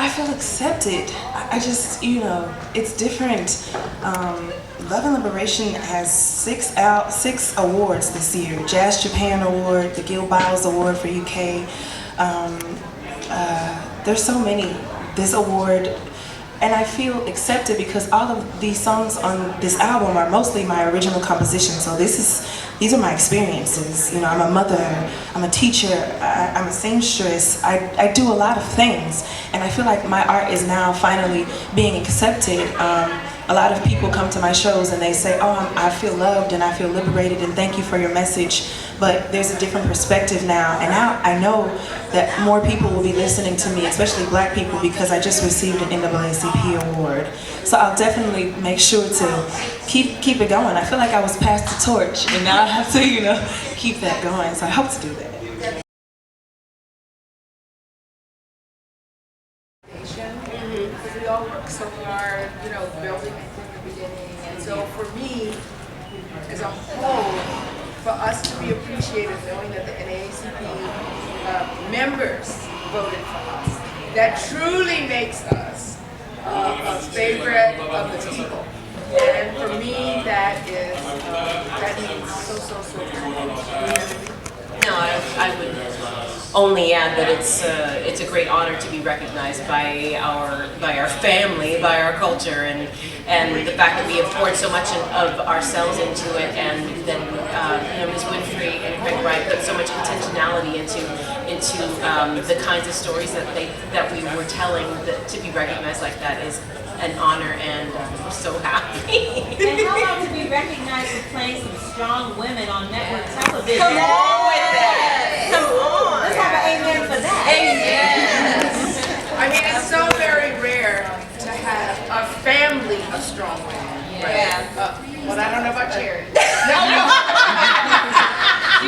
I feel accepted. I just, it's different. Love and Liberation has six awards this year. Jazz Japan Award, the Gil Biles Award for UK. There's so many. This award. And I feel accepted because all of these songs on this album are mostly my original composition. So these are my experiences. I'm a mother, I'm a teacher, I'm a seamstress. I do a lot of things, and I feel like my art is now finally being accepted. A lot of people come to my shows and they say, oh, I feel loved and I feel liberated and thank you for your message. But there's a different perspective now, and now I know that more people will be listening to me, especially Black people, because I just received an NAACP award. So I'll definitely make sure to keep it going. I feel like I was passed the torch, and now I have to, keep that going. So I hope to do that. Because we all work so hard, building it from the beginning. And so for me, as a whole, for us to be appreciated knowing that the NAACP members voted for us, that truly makes us a favorite of the people. And for me, that means so much. No, I would only add that it's a great honor to be recognized by our family, by our culture, and the fact that we have poured so much of ourselves into it, and then Ms. Winfrey and Craig Wright put so much intentionality into the kinds of stories that we were telling. That to be recognized like that is an honor, and we're so happy. And how about to be recognized for playing some strong women on network television? Come on with that! Come on! Let's have an amen for that. Yes! I mean, it's so very rare to have a family of strong women. Yeah. Well, I don't know about Cherry.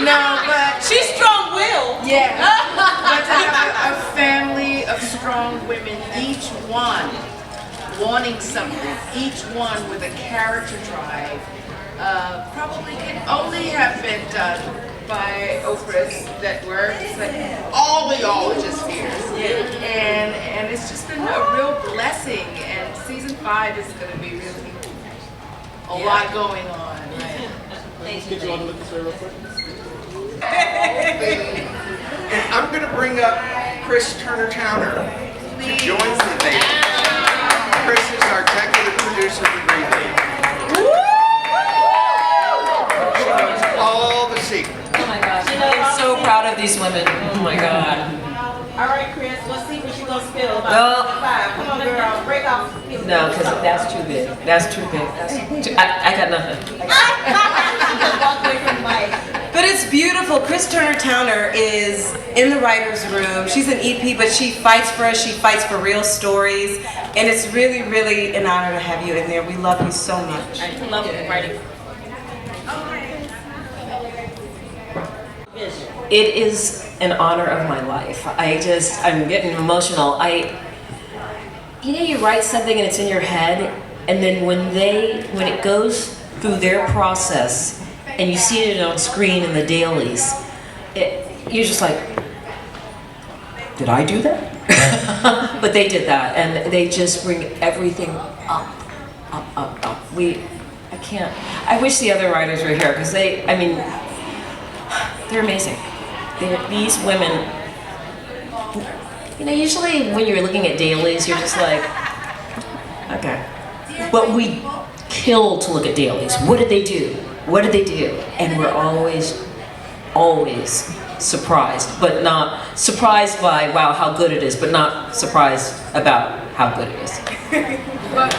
No, but she's strong-willed. Yeah. But to have a family of strong women, each one wanting something, each one with a character drive, probably can only have been done by Oprah's that were like, all of y'all are just fierce. And it's just been a real blessing, and season 5 is going to be really a lot going on. Get you on to look this way real quick. And I'm going to bring up Chris Turner-Towner to join the debate. Chris is our executive producer for Green Day. She knows all the secrets. Oh my gosh. I'm so proud of these women. Oh my God. All right, Chris, what secret you gonna spill about Well, 5? Come on, girl, break off. No, because that's too big. That's too big. I got nothing. Walk away from the mic. But it's beautiful. Chris Turner-Towner is in the writer's room. She's an EP, but she fights for us. She fights for real stories. And it's really, really an honor to have you in there. We love you so much. I love writing. It is an honor of my life. I'm getting emotional. You write something and it's in your head, and then when it goes through their process and you see it on screen in the dailies, you're just like, did I do that? But they did that, and they just bring everything up. I wish the other writers were here, because they're amazing. These women, usually when you're looking at dailies, you're just like, okay. But we kill to look at dailies. What did they do? What did they do? And we're always surprised, but not surprised by, wow, how good it is, but not surprised about how good it is. But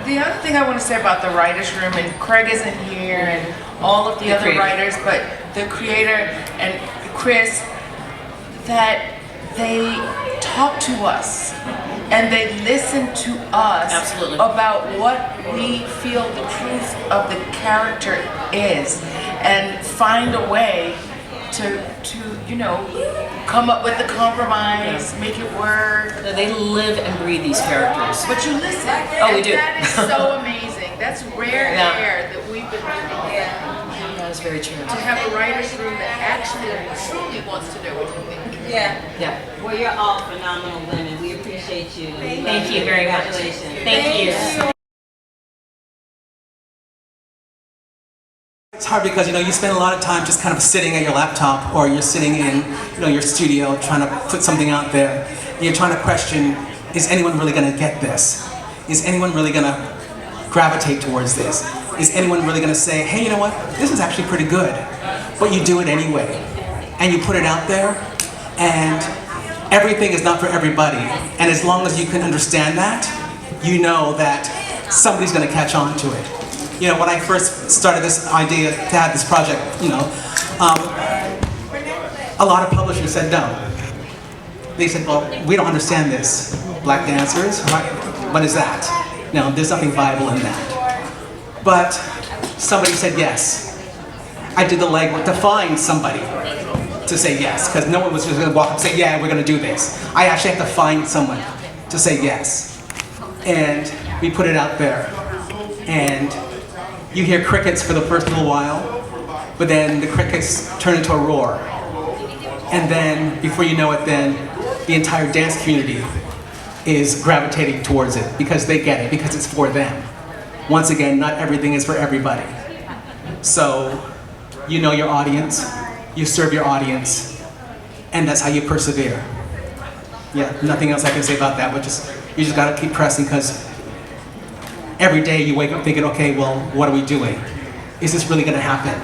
the other thing I want to say about the writers' room, and Craig isn't here, and all of the other writers, but the creator and Chris, that they talk to us and they listen to us. Absolutely. About what we feel the truth of the character is, and find a way to come up with the compromise, make it work. They live and breathe these characters. But you listen. Oh, we do. That is so amazing. That's rare air that we've been living in. That is very true. To have a writer's room that actually truly wants to know what you think. Yeah. Yeah. Well, you're all phenomenal women. We appreciate you. Thank you very much. Congratulations. Thank you. It's hard because you spend a lot of time just kind of sitting at your laptop, or you're sitting in your studio trying to put something out there. You're trying to question, is anyone really going to get this? Is anyone really going to gravitate towards this? Is anyone really going to say, hey, you know what, this is actually pretty good? But you do it anyway, and you put it out there, and everything is not for everybody. And as long as you can understand that, you know that somebody's going to catch on to it. When I first started this idea to have this project, a lot of publishers said no. They said, well, we don't understand this. Black dancers, what is that? No, there's nothing viable in that. But somebody said yes. I did the legwork to find somebody to say yes, because no one was just going to walk up and say, yeah, we're going to do this. I actually have to find someone to say yes. And we put it out there. And you hear crickets for the first little while, but then the crickets turn into a roar. And then, before you know it, then the entire dance community is gravitating towards it because they get it, because it's for them. Once again, not everything is for everybody. So, you know your audience, you serve your audience, and that's how you persevere. Yeah, nothing else I can say about that, but you just gotta keep pressing, because every day you wake up thinking, okay, well, what are we doing? Is this really gonna happen?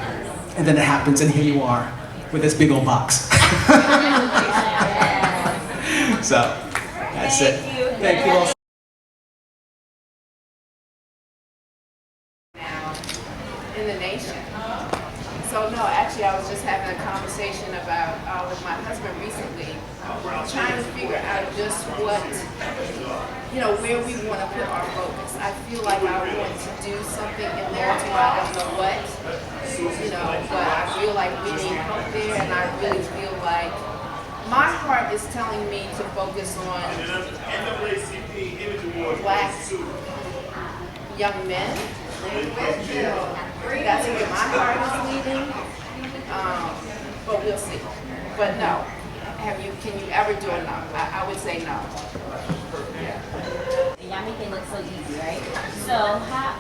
And then it happens, and here you are with this big old box. So, that's it. Thank you all. In the nation. So no, actually I was just having a conversation about with my husband recently, trying to figure out just what, where we want to put our focus. I feel like I want to do something in there too. I don't know what, but I feel like we need help there, and I really feel like my heart is telling me to focus on Black young men. That's where my heart is leading. But we'll see. But no. Can you ever do it? No. I would say no. And y'all make it look so easy, right? So,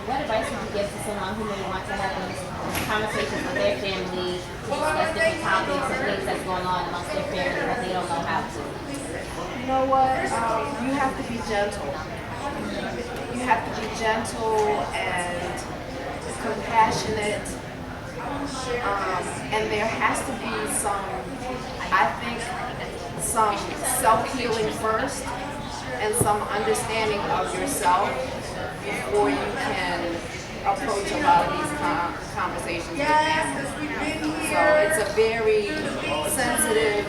what advice would you give to someone who may want to have these conversations with their family, to discuss different topics and things that's going on amongst their family, but they don't know how to? You know what? You have to be gentle. You have to be gentle and compassionate. And there has to be some self-healing first, and some understanding of yourself before you can approach a lot of these conversations with them. So it's a very sensitive,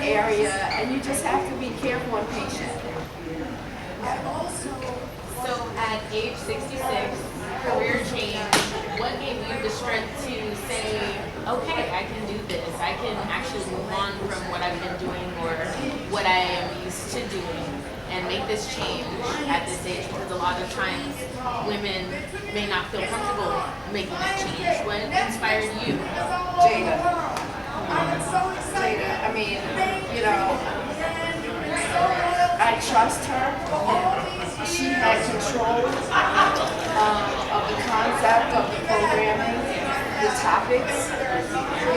area, and you just have to be careful and patient. So at age 66, career change, what gave you the strength to say, okay, I can do this. I can actually move on from what I've been doing or what I am used to doing and make this change at this age? Because a lot of times women may not feel comfortable making that change. What inspired you? Jada. I mean, I trust her. She had control of the concept of the programming, the topics. We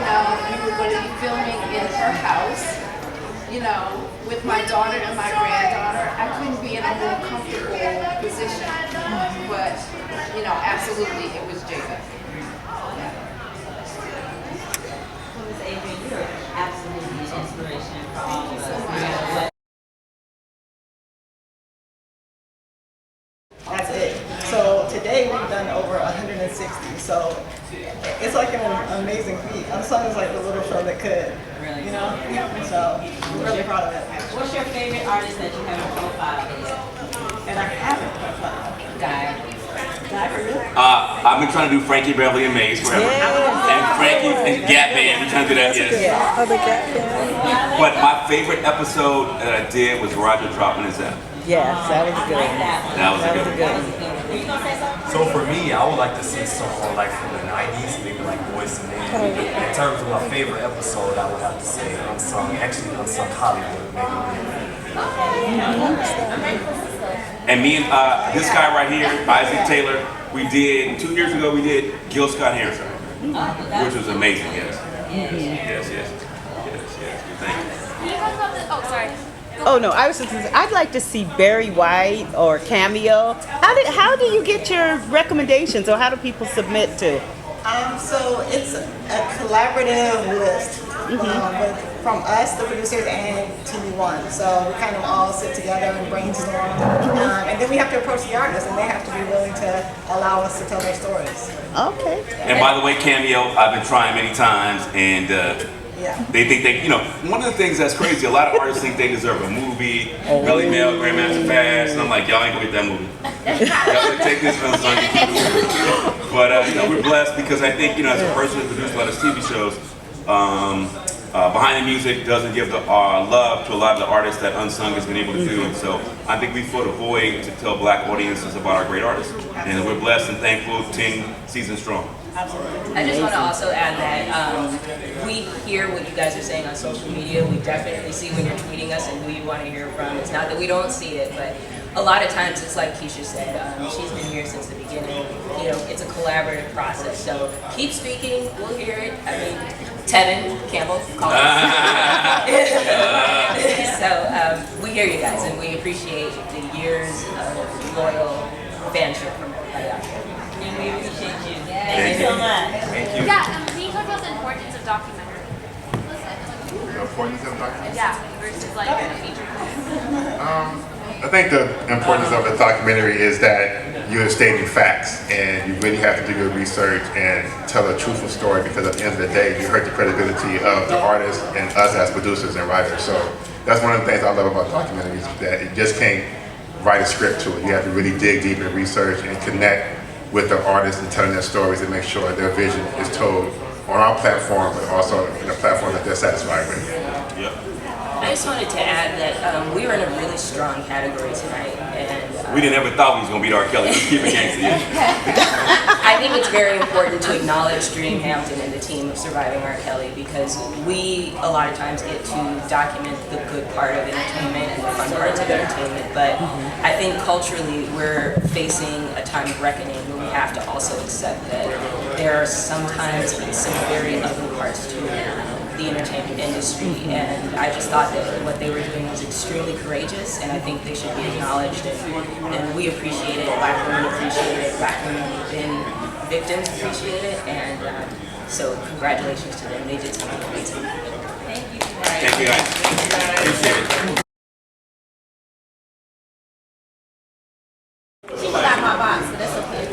were going to be filming in her house, with my daughter and my granddaughter. I couldn't be in a more comfortable position. But, absolutely it was Jada. Adrian, you're absolutely an inspiration for all of us. That's it. So today we've done over 160. So it's like an amazing feat. Our son is like the little show that could. Really? So I'm really proud of it. What's your favorite artist that you have in profile? And I haven't profile. Guy. For you? I've been trying to do Frankie Beverly and Maze forever. And Frankie and Gap Band, we're trying to do that, yes. Oh, the Gap Band. But my favorite episode that I did was Roger dropping his album. Yes, that was good. That was a good one. So for me, I would like to see someone like from the 90s, maybe like Boyz II Men. In terms of my favorite episode, I would have to say Unsung Hollywood, maybe. And me and this guy right here, Isaac Taylor, we did 2 years ago. We did Gil Scott Heron, which was amazing. Yes. Yes. Thank you. Can you talk about the, oh, sorry. Oh no, I was just. I'd like to see Barry White or Cameo. How do you get your recommendations, or how do people submit to? So it's a collaborative list from us, the producers, and TV1. So we kind of all sit together and brainstorm, and then we have to approach the artists, and they have to be willing to allow us to tell their stories. Okay. And by the way, Cameo, I've been trying many times, and they think one of the things that's crazy, a lot of artists think they deserve a movie, Melly Mel, Grandmaster Flash, and I'm like, y'all ain't gonna get that movie. Y'all gonna take this unsung. But we're blessed because I think, as a person who produced a lot of TV shows, behind the music doesn't give the love to a lot of the artists that Unsung has been able to do. And so I think we filled a void to tell black audiences about our great artists. And we're blessed and thankful, 10 seasons strong. I just want to also add that we hear what you guys are saying on social media. We definitely see when you're tweeting us and who you want to hear from. It's not that we don't see it, but a lot of times it's like Keisha said, she's been here since the beginning. It's a collaborative process. So keep speaking, we'll hear it. I mean, Tevin Campbell, call us. So we hear you guys and we appreciate the years of loyal fanship from everybody out there. And we appreciate you. Thank you so much. Thank you. Yeah, can you talk about the importance of documentary? The importance of documentary? Yeah, versus like a feature film. I think the importance of a documentary is that you're stating facts and you really have to do your research and tell a truthful story, because at the end of the day, you hurt the credibility of the artist and us as producers and writers. So that's one of the things I love about documentaries, that you just can't write a script to it. You have to really dig deep and research and connect with the artists and telling their stories and make sure their vision is told on our platform, but also in a platform that they're satisfied with. Yep. I just wanted to add that we were in a really strong category tonight, and We didn't ever thought we was gonna beat R. Kelly. Let's keep it gangster. I think it's very important to acknowledge Dream Hampton and the team of Surviving R. Kelly, because we a lot of times get to document the good part of entertainment and the fun parts of entertainment, but I think culturally we're facing a time of reckoning where we have to also accept that there are sometimes some very ugly parts to the entertainment industry, and I just thought that what they were doing was extremely courageous, and I think they should be acknowledged, and we appreciate it, black women appreciate it, black women who've been victims appreciate it, and so congratulations to them, they did something amazing. Thank you. Thank you guys. Appreciate it. She got my box, but that's okay.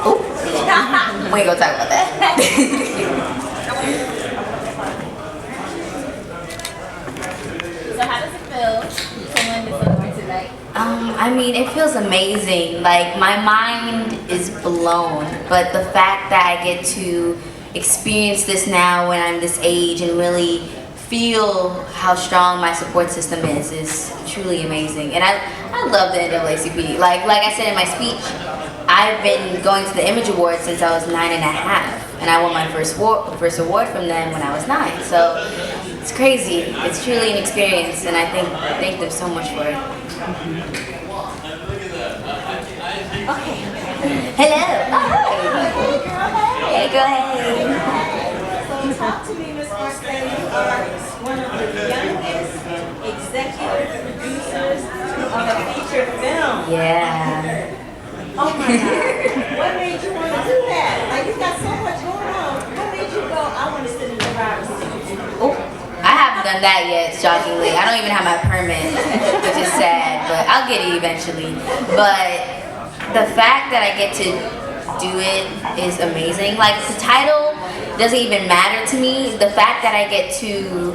We ain't gonna talk about that. So how does it feel to win this award tonight? I mean, it feels amazing. Like, my mind is blown, but the fact that I get to experience this now when I'm this age and really feel how strong my support system is truly amazing. And I love the NAACP. Like I said in my speech, I've been going to the Image Awards since I was 9.5, and I won my first award from them when I was 9. So it's crazy. It's truly an experience, and I thank them so much for it. Okay. Hello. Hey, go ahead. So talk to me, Ms. Marseille. You are one of the youngest executive producers of a feature film. Yeah. Oh my God. What made you want to do that? Like, you got so much going on. What made you go, I want to sit in the driver's seat? Oh, I haven't done that yet, shockingly. I don't even have my permit, which is sad, but I'll get it eventually. But the fact that I get to do it is amazing. Like, the title doesn't even matter to me. The fact that I get to,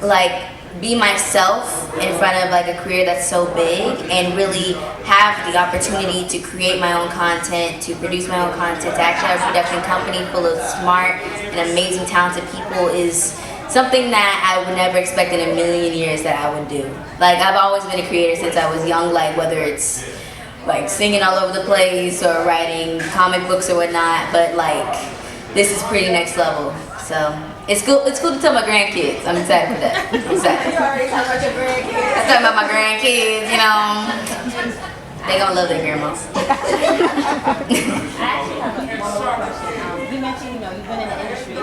like, be myself in front of like a career that's so big and really have the opportunity to create my own content, to produce my own content, to actually have a production company full of smart and amazing talented people is something that I would never expect in a million years that I would do. Like, I've always been a creator since I was young, like whether it's like singing all over the place or writing comic books or whatnot, but like this is pretty next level. So it's cool to tell my grandkids. I'm excited for that. I'm excited. You already talking about your grandkids. I'm talking about my grandkids, you know. They gonna love their grandma. I actually have one more question. You mentioned, you've been in the industry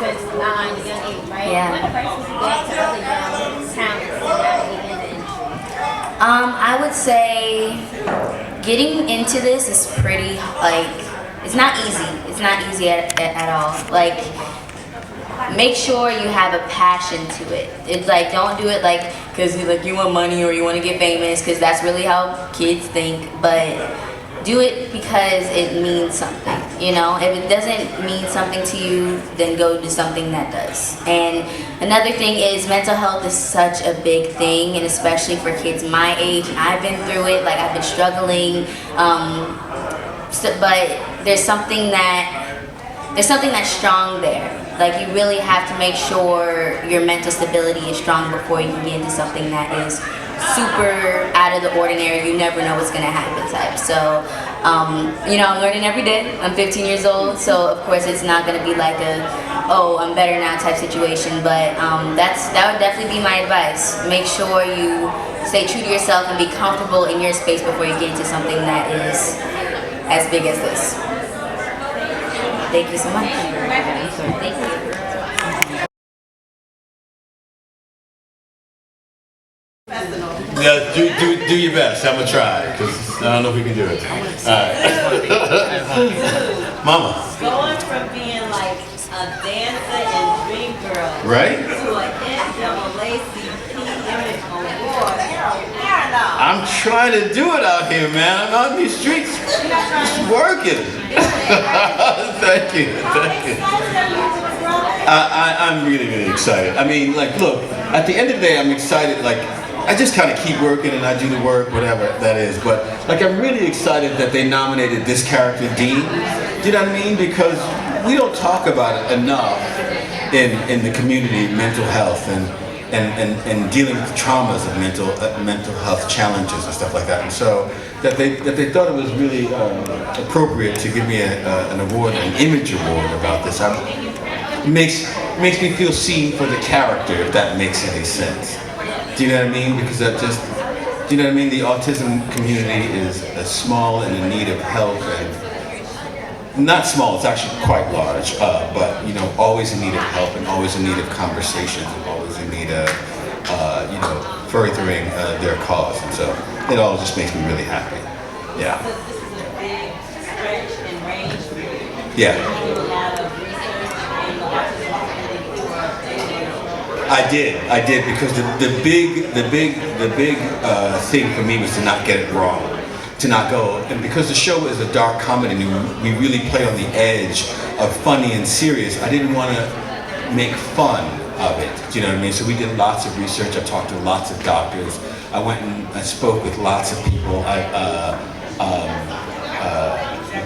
since a young age, right? Yeah. What advice would you give to other young talents navigating in the industry? I would say getting into this is pretty, like, it's not easy. It's not easy at all. Like, make sure you have a passion to it. It's like, don't do it like because you want money or you want to get famous, because that's really how kids think. But do it because it means something. If it doesn't mean something to you, then go do something that does. And another thing is, mental health is such a big thing, and especially for kids my age. I've been through it. Like, I've been struggling. But there's something that's strong there. Like, you really have to make sure your mental stability is strong before you can get into something that is super out of the ordinary. You never know what's gonna happen type. So, I'm learning every day. I'm 15 years old, so of course it's not gonna be like I'm better now type situation. But that would definitely be my advice. Make sure you stay true to yourself and be comfortable in your space before you get into something that is as big as this. Thank you so much. Thank you. Yeah, do your best. I'm gonna try, because I don't know if we can do it. All right. Mama. Going from being like a dancer and dream girl, Right? to an NAACP image award. I'm trying to do it out here, man. I'm out in these streets just working. Thank you. I'm really, really excited. I mean, like, look, at the end of the day, I'm excited, like, I just kind of keep working and I do the work, whatever that is. But like, I'm really excited that they nominated this character, Dean. Do you know what I mean? Because we don't talk about it enough in the community, mental health and dealing with the traumas of mental health challenges and stuff like that. And so that they thought it was really appropriate to give me an award, an image award about this. It makes me feel seen for the character, if that makes any sense. Do you know what I mean? Because that just, do you know what I mean? The autism community is small and in need of help, and not small, it's actually quite large, but always in need of help and always in need of conversations and always in need of, furthering their cause. And so it all just makes me really happy. Yeah. This is a big stretch and range for you. Yeah. You do a lot of research in the autism community for I did, because the big thing for me was to not get it wrong, to not go, and because the show is a dark comedy, and we really play on the edge of funny and serious, I didn't want to make fun of it. Do you know what I mean? So we did lots of research. I talked to lots of doctors. I went and I spoke with lots of people. I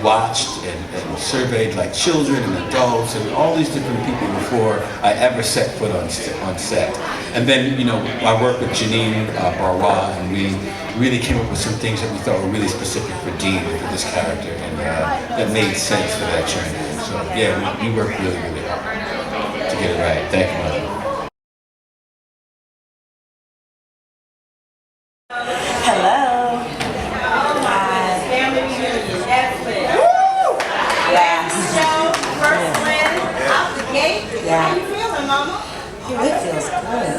watched and surveyed like children and adults and all these different people before I ever set foot on set. And then, I worked with Janine Barwa, and we really came up with some things that we thought were really specific for Dean, for this character, and that made sense for that journey. So yeah, we worked really, really hard to get it right. Thank you, Mother. Hello. Family reunion, Netflix. Last show, first win, out the gate. How you feeling, Mama? It feels good.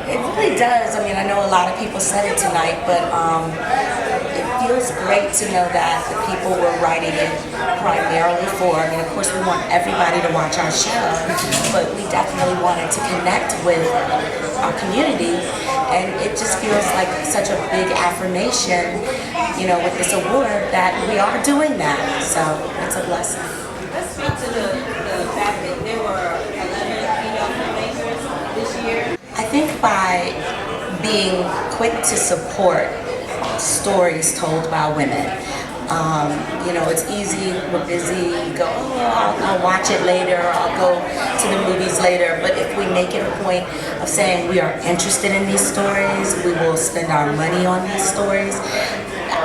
It really does. I mean, I know a lot of people said it tonight, but it feels great to know that the people we're writing it primarily for. I mean, of course, we want everybody to watch our show, but we definitely wanted to connect with our community, and it just feels like such a big affirmation, with this award that we are doing that. So it's a blessing. Let's speak to the fact that there were 11 female filmmakers this year. I think by being quick to support stories told by women, You know, it's easy, we're busy, you go, oh, I'll watch it later, or I'll go to the movies later. But if we make it a point of saying we are interested in these stories, we will spend our money on these stories,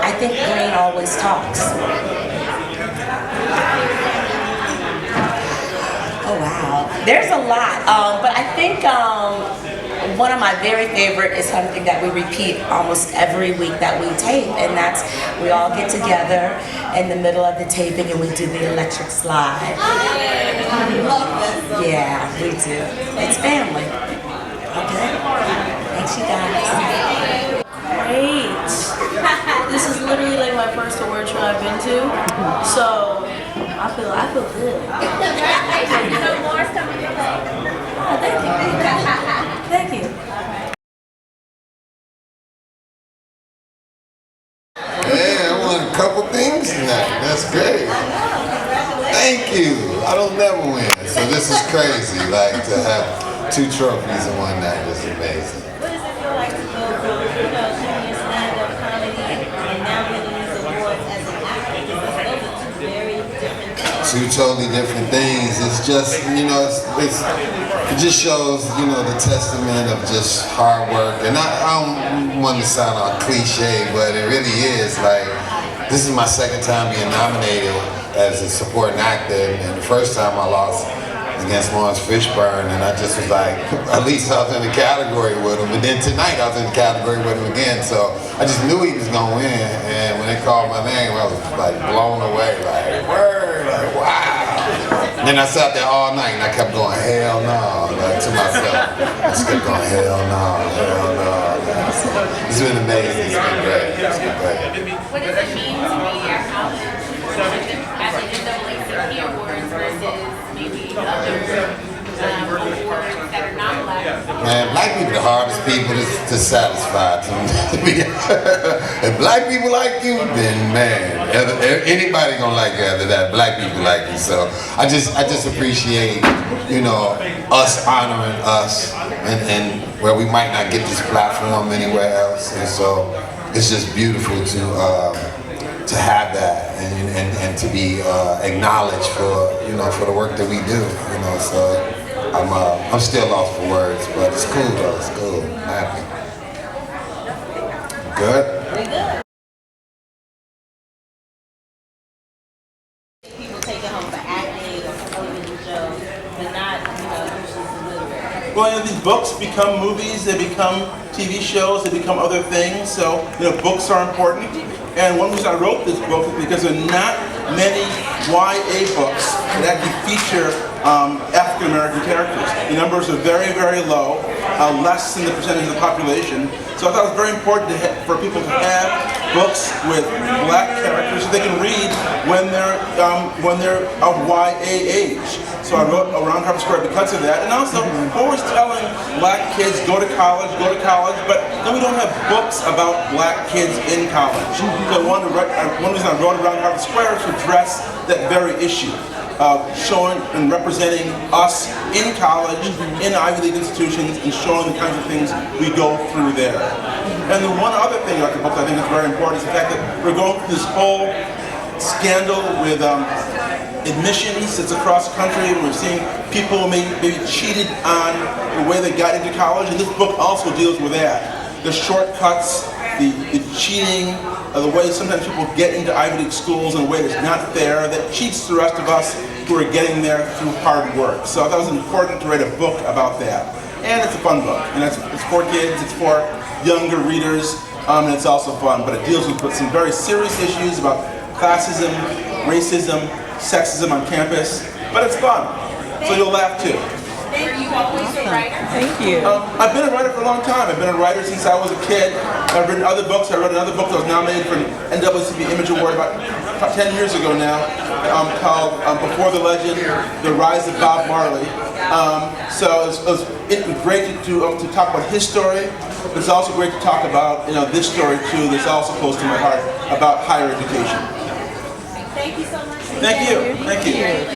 I think green always talks. Oh wow, there's a lot, but I think one of my very favorite is something that we repeat almost every week that we tape, and that's we all get together in the middle of the taping and we do the electric slide. Yeah, we do. It's family. Okay. Thanks, you guys. Great. This is literally like my first award show I've been to, so I feel good. Thank you. Yeah, I won a couple things tonight. That's great. Thank you. I don't never win, so this is crazy. Like to have 2 trophies in one night is amazing. What does it feel like to go from, doing your stand-up comedy and now winning these awards as an actor? Because those are 2 very different things. 2 totally different things. It's just, it just shows, the testament of just hard work. And I don't want to sound all cliche, but it really is. Like, this is my 2nd time being nominated as a supporting actor, and the first time I lost against Lawrence Fishburne, and I just was like, at least I was in the category with him. And then tonight I was in the category with him again, so I just knew he was gonna win. And when they called my name, I was like blown away, like word, like wow. And then I sat there all night and I kept going, hell no, like to myself. I just kept going, hell no, hell no. So it's been amazing. It's been great. It's been great. What does it mean to be a college at the NAACP awards versus maybe other awards that are not black? Man, black people are the hardest people to satisfy to me. If black people like you, then man, anybody gonna like you after that. Black people like you, so I just appreciate, us honoring us and where we might not get this platform anywhere else, and so it's just beautiful to have that and to be acknowledged for the work that we do, so I'm still lost for words, but it's cool though, it's cool. I'm happy. Good? People take it home for acting or television shows, but not, usually literary. Well, these books become movies, they become TV shows, they become other things, so, books are important. And one reason I wrote this book is because there are not many YA books that actually feature African American characters. The numbers are very, very low, less than the percentage of the population. So I thought it was very important for people to have books with black characters that they can read when they're of YA age. So I wrote Around Harvard Square because of that. And also, always telling black kids, go to college, but then we don't have books about black kids in college. So one reason I wrote Around Harvard Square is to address that very issue of showing and representing us in college, in Ivy League institutions, and showing the kinds of things we go through there. And the one other thing about the book that I think is very important is the fact that we're going through this whole scandal with admissions that's across the country, and we're seeing people maybe cheated on the way they got into college, and this book also deals with that. The shortcuts, the cheating, the way sometimes people get into Ivy League schools in a way that's not fair, that cheats the rest of us who are getting there through hard work. So I thought it was important to write a book about that. And it's a fun book. And it's for kids, it's for younger readers, and it's also fun. But it deals with some very serious issues about classism, racism, sexism on campus. But it's fun. So you'll laugh too. Were you always a writer? Thank you. I've been a writer for a long time. I've been a writer since I was a kid. I've written other books. I wrote another book that was nominated for an NAACP Image Award about 10 years ago now, called Before the Legend, The Rise of Bob Marley. So it was great to talk about his story. It's also great to talk about this story too that's also close to my heart about higher education. Thank you so much. Thank you. Thank you.